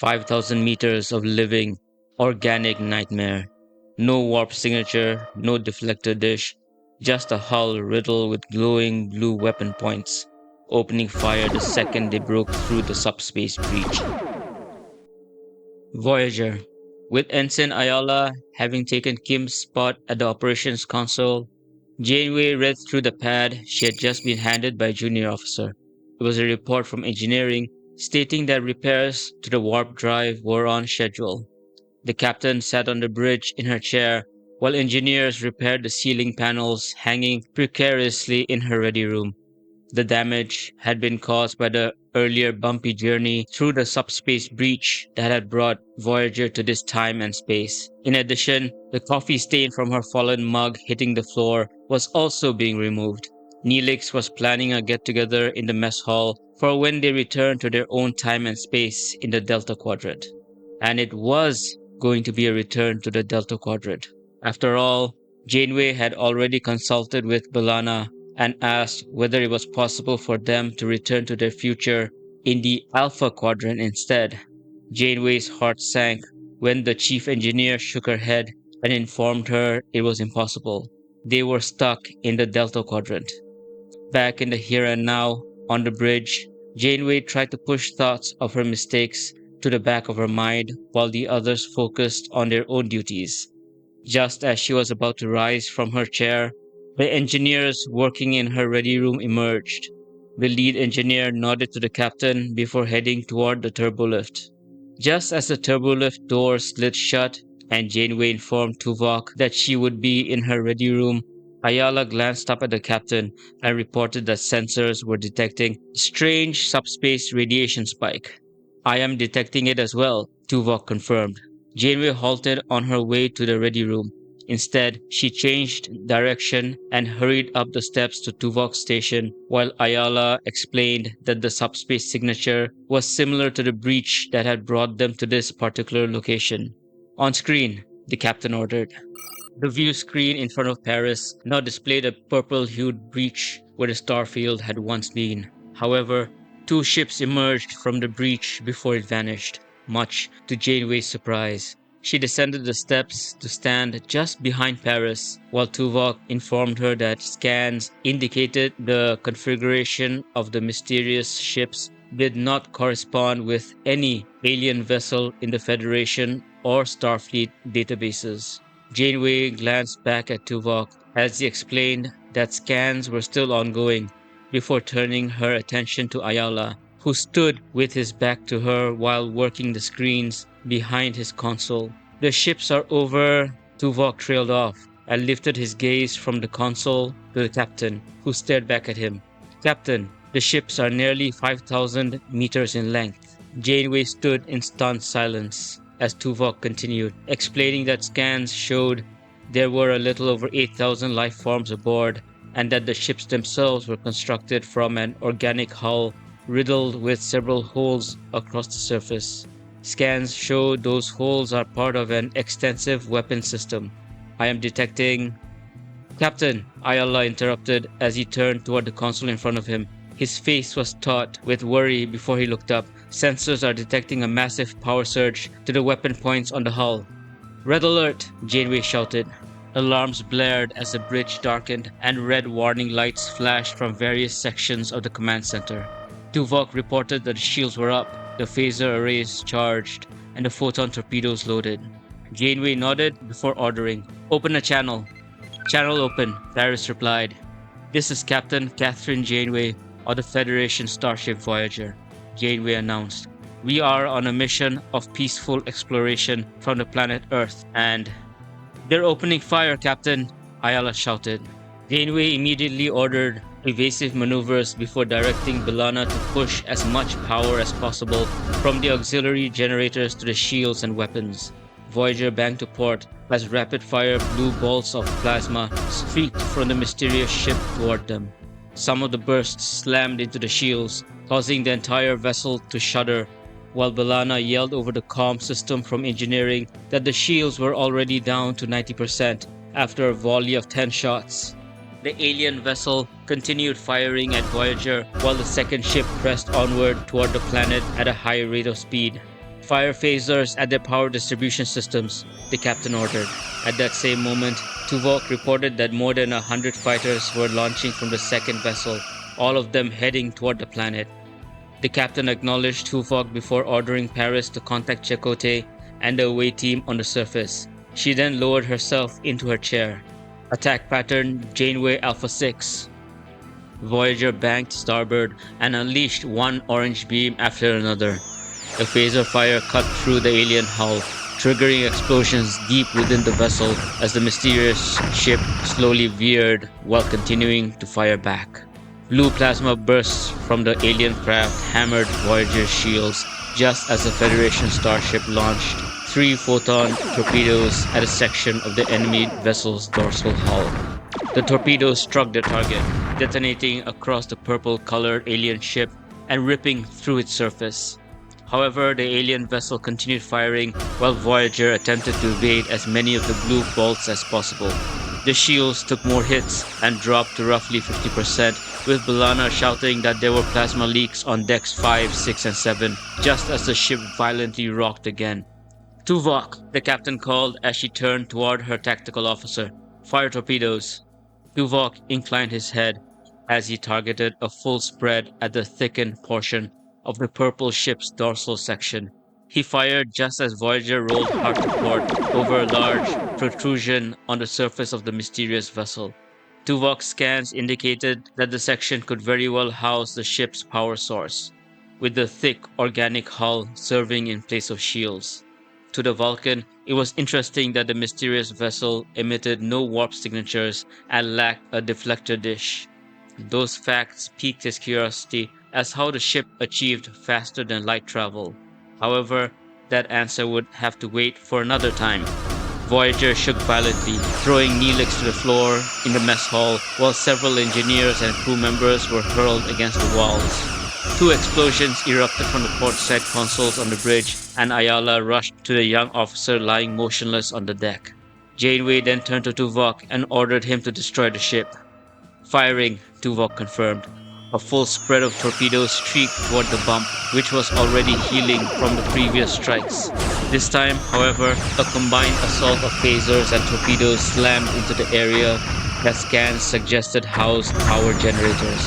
5,000 meters of living, organic nightmare. No warp signature, no deflector dish, just a hull riddled with glowing blue weapon points, opening fire the second they broke through the subspace breach. Voyager. With Ensign Ayala having taken Kim's spot at the operations console, Janeway read through the pad she had just been handed by a junior officer. It was a report from engineering stating that repairs to the warp drive were on schedule. The captain sat on the bridge in her chair while engineers repaired the ceiling panels hanging precariously in her ready room. The damage had been caused by the earlier bumpy journey through the subspace breach that had brought Voyager to this time and space. In addition, the coffee stain from her fallen mug hitting the floor was also being removed. Neelix was planning a get-together in the mess hall for when they returned to their own time and space in the Delta Quadrant. And it was going to be a return to the Delta Quadrant. After all, Janeway had already consulted with B'Elanna and asked whether it was possible for them to return to their future in the Alpha Quadrant instead. Janeway's heart sank when the chief engineer shook her head and informed her it was impossible. They were stuck in the Delta Quadrant. Back in the here and now, on the bridge, Janeway tried to push thoughts of her mistakes to the back of her mind while the others focused on their own duties. Just as she was about to rise from her chair, the engineers working in her ready room emerged. The lead engineer nodded to the captain before heading toward the turbolift. Just as the turbolift door slid shut and Janeway informed Tuvok that she would be in her ready room, Ayala glanced up at the captain and reported that sensors were detecting a strange subspace radiation spike. "I am detecting it as well," Tuvok confirmed. Janeway halted on her way to the ready room. Instead, she changed direction and hurried up the steps to Tuvok's station while Ayala explained that the subspace signature was similar to the breach that had brought them to this particular location. "On screen," the captain ordered. The view screen in front of Paris now displayed a purple-hued breach where the starfield had once been. However, two ships emerged from the breach before it vanished, much to Janeway's surprise. She descended the steps to stand just behind Paris, while Tuvok informed her that scans indicated the configuration of the mysterious ships did not correspond with any alien vessel in the Federation or Starfleet databases. Janeway glanced back at Tuvok as he explained that scans were still ongoing before turning her attention to Ayala, who stood with his back to her while working the screens behind his console. "The ships are over," Tuvok trailed off and lifted his gaze from the console to the captain, who stared back at him. "Captain, the ships are nearly 5,000 meters in length." Janeway stood in stunned silence as Tuvok continued, explaining that scans showed there were a little over 8,000 life forms aboard and that the ships themselves were constructed from an organic hull riddled with several holes across the surface. Scans show those holes are part of an extensive weapon system. "I am detecting..." "Captain," Ayala interrupted as he turned toward the console in front of him. His face was taut with worry before he looked up. "Sensors are detecting a massive power surge to the weapon points on the hull." "Red alert!" Janeway shouted. Alarms blared as the bridge darkened and red warning lights flashed from various sections of the command center. Tuvok reported that the shields were up, the phaser arrays charged, and the photon torpedoes loaded. Janeway nodded before ordering, "Open a channel." "Channel open," Paris replied. "This is Captain Catherine Janeway of the Federation starship Voyager," Janeway announced. "We are on a mission of peaceful exploration from the planet Earth and..." "They're opening fire, Captain," Ayala shouted. Janeway immediately ordered evasive maneuvers before directing B'Elanna to push as much power as possible from the auxiliary generators to the shields and weapons. Voyager banged to port as rapid-fire blue bolts of plasma streaked from the mysterious ship toward them. Some of the bursts slammed into the shields, causing the entire vessel to shudder, while B'Elanna yelled over the comm system from engineering that the shields were already down to 90% after a volley of 10 shots. The alien vessel continued firing at Voyager while the second ship pressed onward toward the planet at a high rate of speed. Fire phasers at their power distribution systems, the captain ordered. At that same moment, Tuvok reported that more than 100 fighters were launching from the second vessel, all of them heading toward the planet. The captain acknowledged Tuvok before ordering Paris to contact Chakotay and the away team on the surface. She then lowered herself into her chair. Attack pattern Janeway Alpha 6. Voyager banked starboard and unleashed one orange beam after another. The phaser fire cut through the alien hull, triggering explosions deep within the vessel as the mysterious ship slowly veered while continuing to fire back. Blue plasma bursts from the alien craft hammered Voyager's shields just as the Federation starship launched 3 Photon torpedoes at a section of the enemy vessel's dorsal hull. The torpedoes struck the target, detonating across the purple-colored alien ship and ripping through its surface. However, the alien vessel continued firing while Voyager attempted to evade as many of the blue bolts as possible. The shields took more hits and dropped to roughly 50%, with B'Elanna shouting that there were plasma leaks on decks 5, 6, and 7, just as the ship violently rocked again. "Tuvok," the captain called as she turned toward her tactical officer. "Fire torpedoes." Tuvok inclined his head as he targeted a full spread at the thickened portion of the purple ship's dorsal section. He fired just as Voyager rolled hard to port over a large protrusion on the surface of the mysterious vessel. Tuvok's scans indicated that the section could very well house the ship's power source, with the thick organic hull serving in place of shields. To the Vulcan, it was interesting that the mysterious vessel emitted no warp signatures and lacked a deflector dish. Those facts piqued his curiosity as how the ship achieved faster than light travel. However, that answer would have to wait for another time. Voyager shook violently, throwing Neelix to the floor in the mess hall, while several engineers and crew members were hurled against the walls. 2 explosions erupted from the port side consoles on the bridge, and Ayala rushed to the young officer lying motionless on the deck. Janeway then turned to Tuvok and ordered him to destroy the ship. "Firing," Tuvok confirmed. A full spread of torpedoes streaked toward the bump, which was already healing from the previous strikes. This time, however, a combined assault of phasers and torpedoes slammed into the area that scans suggested housed power generators.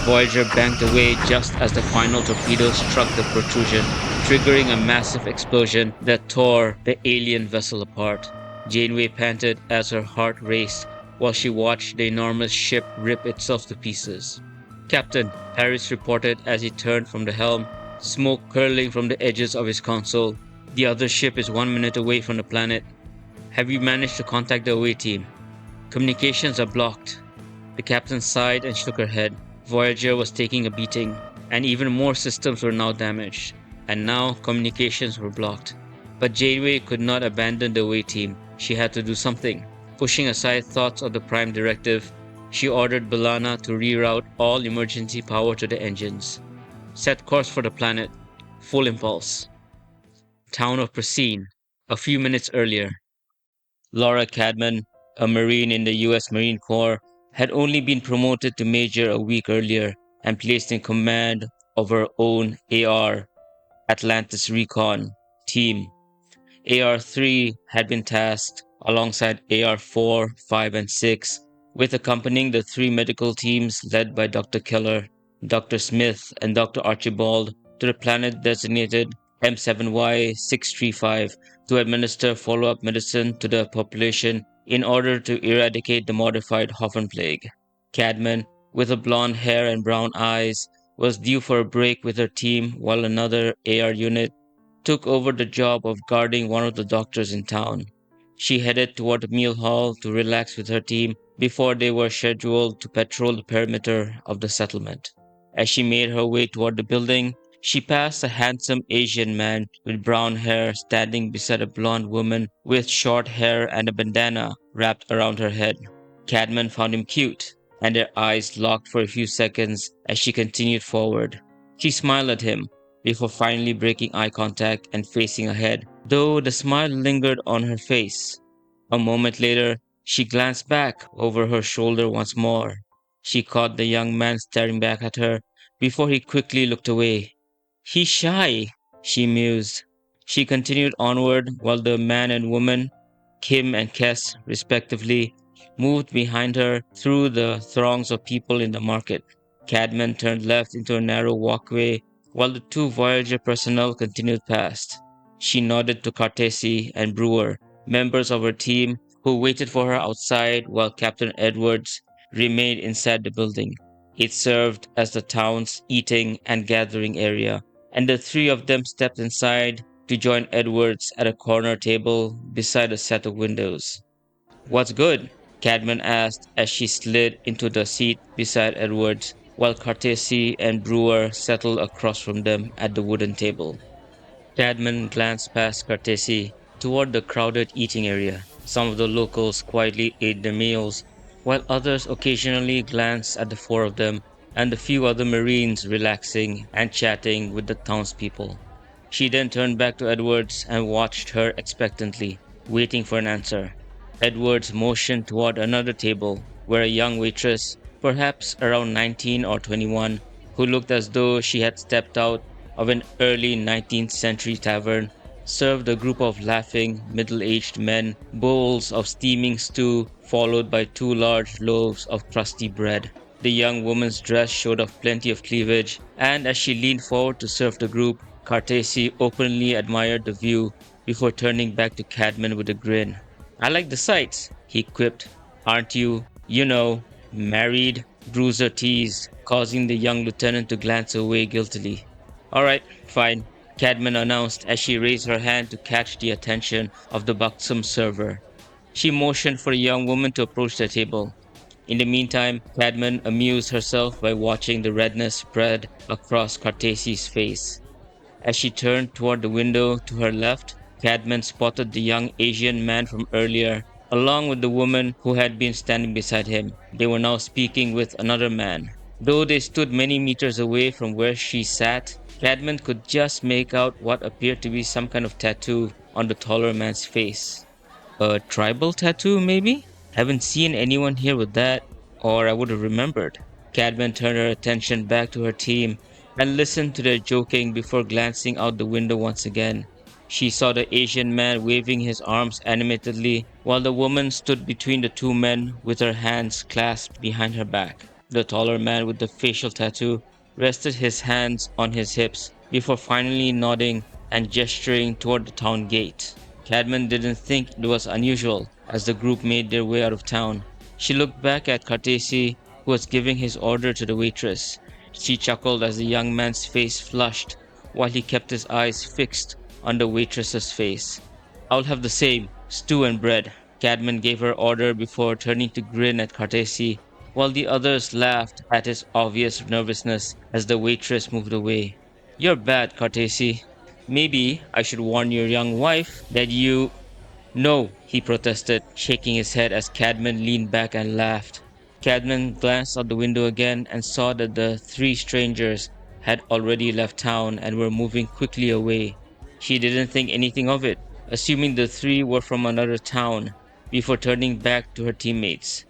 Voyager banked away just as the final torpedo struck the protrusion, triggering a massive explosion that tore the alien vessel apart. Janeway panted as her heart raced while she watched the enormous ship rip itself to pieces. "Captain," Harris reported as he turned from the helm, smoke curling from the edges of his console. "The other ship is 1 minute away from the planet. Have you managed to contact the away team?" "Communications are blocked." The captain sighed and shook her head. Voyager was taking a beating, and even more systems were now damaged, and now communications were blocked. But Janeway could not abandon the away team. She had to do something. Pushing aside thoughts of the Prime Directive, she ordered B'Elanna to reroute all emergency power to the engines. "Set course for the planet. Full impulse." Town of Prasine, a few minutes earlier. Laura Cadman, a Marine in the U.S. Marine Corps, had only been promoted to Major a week earlier and placed in command of her own AR, Atlantis Recon, team. AR-3 had been tasked, alongside AR-4, 5, and 6, with accompanying the 3 medical teams led by Dr. Keller, Dr. Smith, and Dr. Archibald to the planet designated M7Y635 to administer follow-up medicine to the population in order to eradicate the modified Hoffen plague. Cadman, with a blonde hair and brown eyes, was due for a break with her team while another AR unit took over the job of guarding one of the doctors in town. She headed toward the meal hall to relax with her team before they were scheduled to patrol the perimeter of the settlement. As she made her way toward the building, she passed a handsome Asian man with brown hair standing beside a blonde woman with short hair and a bandana wrapped around her head. Cadman found him cute, and their eyes locked for a few seconds as she continued forward. She smiled at him, before finally breaking eye contact and facing ahead, though the smile lingered on her face. A moment later, she glanced back over her shoulder once more. She caught the young man staring back at her before he quickly looked away. "He's shy," she mused. She continued onward while the man and woman, Kim and Kes respectively, moved behind her through the throngs of people in the market. Cadman turned left into a narrow walkway while the two Voyager personnel continued past. She nodded to Cartesi and Brewer, members of her team, who waited for her outside while Captain Edwards remained inside the building. It served as the town's eating and gathering area, and the three of them stepped inside to join Edwards at a corner table beside a set of windows. What's good? Cadman asked as she slid into the seat beside Edwards, while Cartesi and Brewer settled across from them at the wooden table. Cadman glanced past Cartesi toward the crowded eating area. Some of the locals quietly ate their meals, while others occasionally glanced at the four of them and the few other Marines relaxing and chatting with the townspeople. She then turned back to Edwards and watched her expectantly, waiting for an answer. Edwards motioned toward another table, where a young waitress, perhaps around 19 or 21, who looked as though she had stepped out of an early 19th century tavern, served a group of laughing, middle aged men bowls of steaming stew, followed by two large loaves of crusty bread. The young woman's dress showed off plenty of cleavage, and as she leaned forward to serve the group, Cartesi openly admired the view before turning back to Cadman with a grin. I like the sights, he quipped. Aren't you, married? Bruiser teased, causing the young lieutenant to glance away guiltily. All right, fine, Cadman announced as she raised her hand to catch the attention of the buxom server. She motioned for the young woman to approach the table. In the meantime, Cadman amused herself by watching the redness spread across Cartesi's face. As she turned toward the window to her left, Cadman spotted the young Asian man from earlier, along with the woman who had been standing beside him. They were now speaking with another man. Though they stood many meters away from where she sat, Cadman could just make out what appeared to be some kind of tattoo on the taller man's face. A tribal tattoo, maybe? Haven't seen anyone here with that, or I would have remembered. Cadman turned her attention back to her team and listened to their joking before glancing out the window once again. She saw the Asian man waving his arms animatedly, while the woman stood between the two men with her hands clasped behind her back. The taller man with the facial tattoo rested his hands on his hips before finally nodding and gesturing toward the town gate. Cadman didn't think it was unusual as the group made their way out of town. She looked back at Cartesi, who was giving his order to the waitress. She chuckled as the young man's face flushed, while he kept his eyes fixed on the waitress's face. I'll have the same, stew and bread. Cadman gave her order before turning to grin at Cartesi, while the others laughed at his obvious nervousness as the waitress moved away. You're bad, Cartesi. Maybe I should warn your young wife that you... No, he protested, shaking his head as Cadman leaned back and laughed. Cadman glanced out the window again and saw that the three strangers had already left town and were moving quickly away. She didn't think anything of it, assuming the three were from another town, before turning back to her teammates.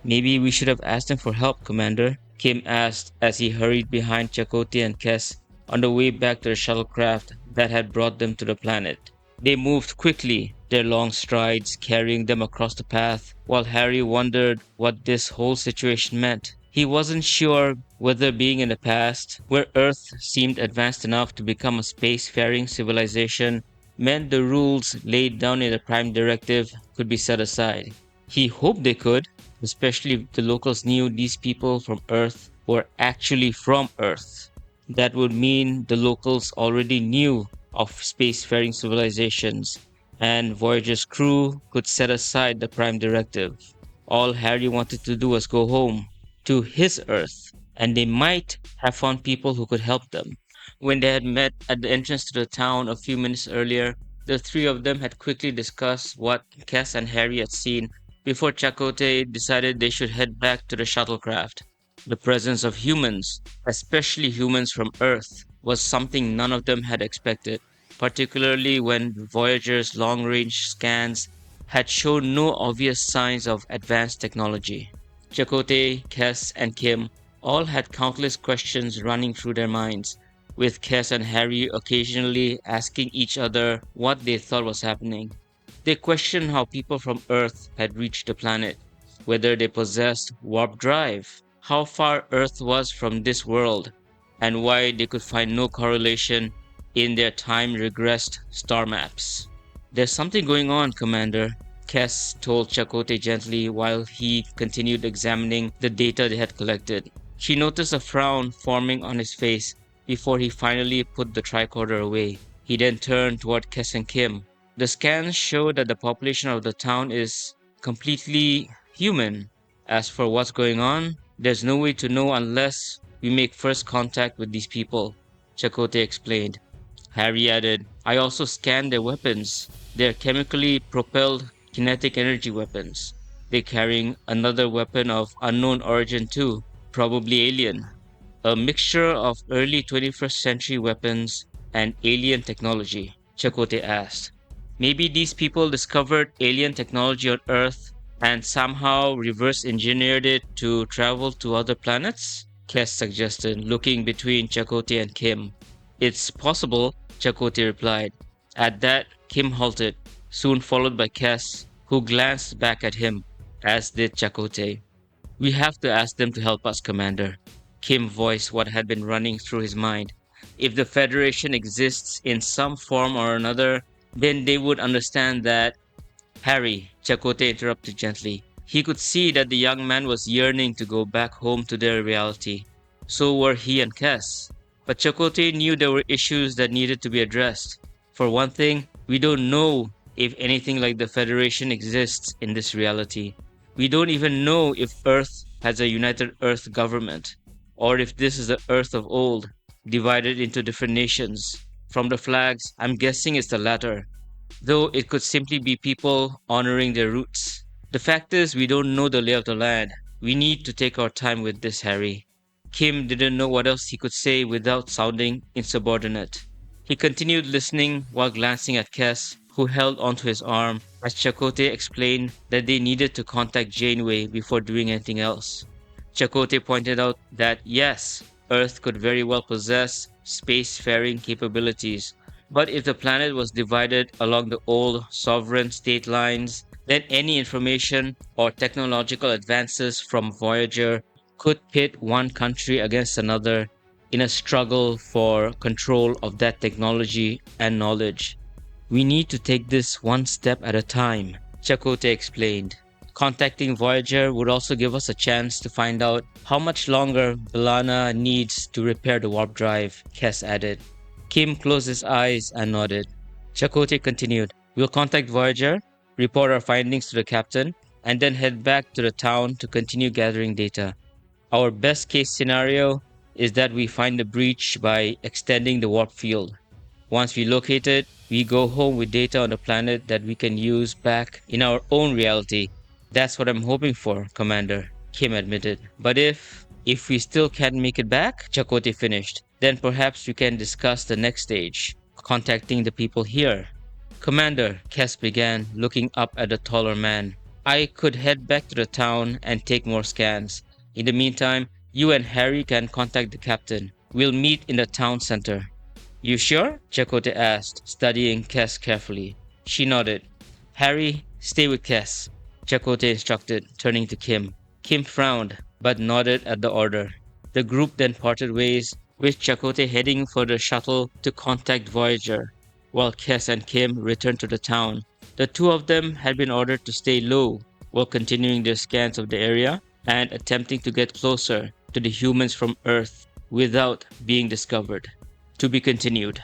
Maybe we should have asked them for help, Commander, Kim asked as he hurried behind Chakotay and Kes on the way back to the shuttlecraft that had brought them to the planet. They moved quickly, their long strides carrying them across the path, while Harry wondered what this whole situation meant. He wasn't sure whether being in the past, where Earth seemed advanced enough to become a spacefaring civilization, meant the rules laid down in the Prime Directive could be set aside. He hoped they could, especially if the locals knew these people from Earth were actually from Earth. That would mean the locals already knew of spacefaring civilizations, and Voyager's crew could set aside the Prime Directive. All Harry wanted to do was go home, to his Earth, and they might have found people who could help them. When they had met at the entrance to the town a few minutes earlier, the three of them had quickly discussed what Cass and Harry had seen before Chakotay decided they should head back to the shuttlecraft. The presence of humans, especially humans from Earth, was something none of them had expected, particularly when Voyager's long-range scans had shown no obvious signs of advanced technology. Chakotay, Kes, and Kim all had countless questions running through their minds, with Kes and Harry occasionally asking each other what they thought was happening. They questioned how people from Earth had reached the planet, whether they possessed warp drive, how far Earth was from this world, and why they could find no correlation in their time-regressed star maps. "There's something going on, Commander," Kes told Chakotay gently while he continued examining the data they had collected. She noticed a frown forming on his face before he finally put the tricorder away. He then turned toward Kes and Kim. "The scans show that the population of the town is completely human. As for what's going on, there's no way to know unless we make first contact with these people," Chakotay explained. Harry added, "I also scanned their weapons. They're chemically propelled kinetic energy weapons. They're carrying another weapon of unknown origin too, probably alien. A mixture of early 21st century weapons and alien technology," Chakotay asked. "Maybe these people discovered alien technology on Earth and somehow reverse engineered it to travel to other planets?" Kes suggested, looking between Chakotay and Kim. "It's possible," Chakotay replied. At that, Kim halted, soon followed by Kes, who glanced back at him, as did Chakotay. "We have to ask them to help us, Commander." Kim voiced what had been running through his mind. "If the Federation exists in some form or another, then they would understand that—" "Harry," Chakotay interrupted gently. He could see that the young man was yearning to go back home to their reality. So were he and Kes. But Chakotay knew there were issues that needed to be addressed. For one thing, we don't know if anything like the Federation exists in this reality. We don't even know if Earth has a united Earth government, or if this is the Earth of old, divided into different nations. From the flags, I'm guessing it's the latter, though it could simply be people honoring their roots. The fact is, we don't know the lay of the land. We need to take our time with this, Harry." Kim didn't know what else he could say without sounding insubordinate. He continued listening while glancing at Kes, who held onto his arm, as Chakotay explained that they needed to contact Janeway before doing anything else. Chakotay pointed out that yes, Earth could very well possess spacefaring capabilities, but if the planet was divided along the old sovereign state lines, then any information or technological advances from Voyager could pit one country against another in a struggle for control of that technology and knowledge. "We need to take this one step at a time," Chakotay explained. "Contacting Voyager would also give us a chance to find out how much longer B'Elanna needs to repair the warp drive," Kes added. Kim closed his eyes and nodded. Chakotay continued, "We'll contact Voyager, report our findings to the captain, and then head back to the town to continue gathering data. Our best case scenario is that we find the breach by extending the warp field. Once we locate it, we go home with data on the planet that we can use back in our own reality." "That's what I'm hoping for, Commander," Kim admitted. "But if we still can't make it back," Chakotay finished, "then perhaps we can discuss the next stage, contacting the people here." "Commander," Kes began, looking up at the taller man, "I could head back to the town and take more scans. In the meantime, you and Harry can contact the captain. We'll meet in the town center." "You sure?" Chakotay asked, studying Kes carefully. She nodded. "Harry, stay with Kes," Chakotay instructed, turning to Kim. Kim frowned, but nodded at the order. The group then parted ways, with Chakotay heading for the shuttle to contact Voyager, while Kes and Kim returned to the town. The two of them had been ordered to stay low while continuing their scans of the area and attempting to get closer to the humans from Earth without being discovered. To be continued.